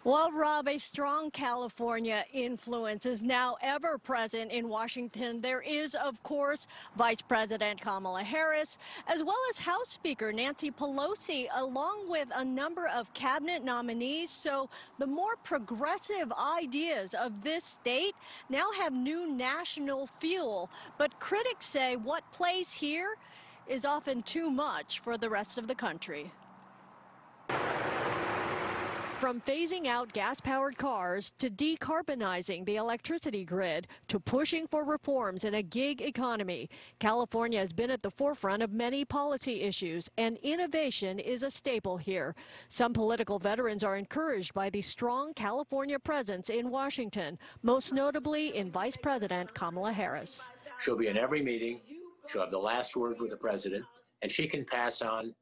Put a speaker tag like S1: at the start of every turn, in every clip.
S1: Well, Rob, a strong California influence is now ever present in Washington. There is, of course, Vice President Kamala Harris, as well as House Speaker Nancy Pelosi, along with a number of cabinet nominees. So the more progressive ideas of this state now have new national fuel. But critics say what plays here is often too much for the rest of the country. From phasing out gas-powered cars to decarbonizing the electricity grid to pushing for reforms in a gig economy, California has been at the forefront of many policy issues, and innovation is a staple here. Some political veterans are encouraged by the strong California presence in Washington, most notably in Vice President Kamala Harris.
S2: She'll be in every meeting. She'll have the last word with the president, and she can pass on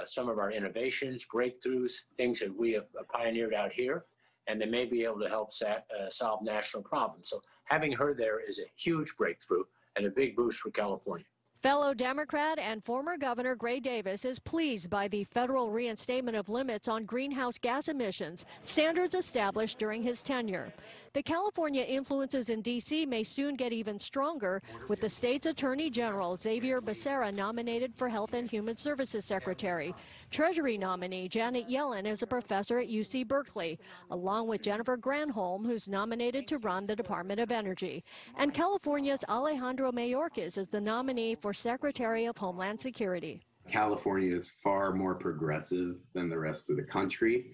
S2: some of our innovations, breakthroughs, things that we have pioneered out here, and they may be able to help solve national problems. So having her there is a huge breakthrough and a big boost for California.
S1: Fellow Democrat and former Governor Gray Davis is pleased by the federal reinstatement of limits on greenhouse gas emissions, standards established during his tenure. The California influences in D.C. may soon get even stronger, with the state's Attorney General Xavier Becerra nominated for Health and Human Services Secretary. Treasury nominee Janet Yellen is a professor at UC Berkeley, along with Jennifer Granholm, who's nominated to run the Department of Energy. And California's Alejandro Mayorkas is the nominee for Secretary of Homeland Security.
S3: California is far more progressive than the rest of the country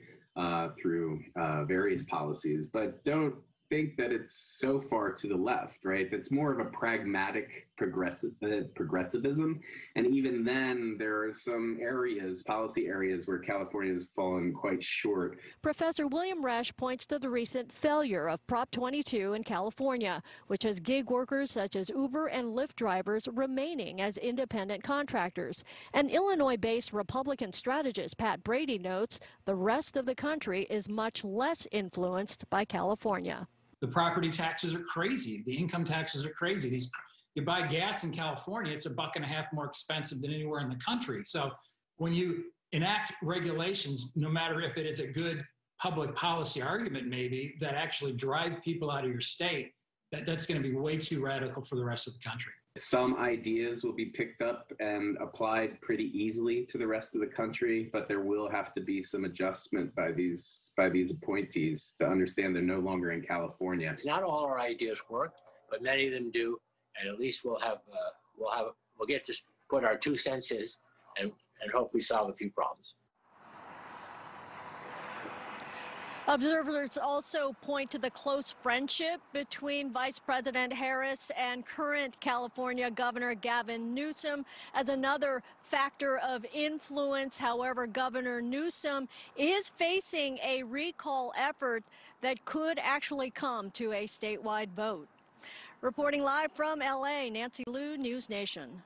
S3: through various policies, but don't think that it's so far to the left, right? That's more of a pragmatic progressivism. And even then, there are some areas, policy areas, where California has fallen quite short.
S1: Professor William Resch points to the recent failure of Prop 22 in California, which has gig workers such as Uber and Lyft drivers remaining as independent contractors. And Illinois-based Republican strategist Pat Brady notes the rest of the country is much less influenced by California.
S4: The property taxes are crazy. The income taxes are crazy. You buy gas in California, it's $1.50 more expensive than anywhere in the country. So when you enact regulations, no matter if it is a good public policy argument maybe, that actually drive people out of your state, that's going to be way too radical for the rest of the country.
S3: Some ideas will be picked up and applied pretty easily to the rest of the country, but there will have to be some adjustment by these appointees to understand they're no longer in California.
S2: Not all our ideas work, but many of them do, and at least we'll get to put our 2 cents in and hopefully solve a few problems.
S1: Observers also point to the close friendship between Vice President Harris and current California Governor Gavin Newsom as another factor of influence. However, Governor Newsom is facing a recall effort that could actually come to a statewide vote. Reporting live from L.A., Nancy Liu, News Nation.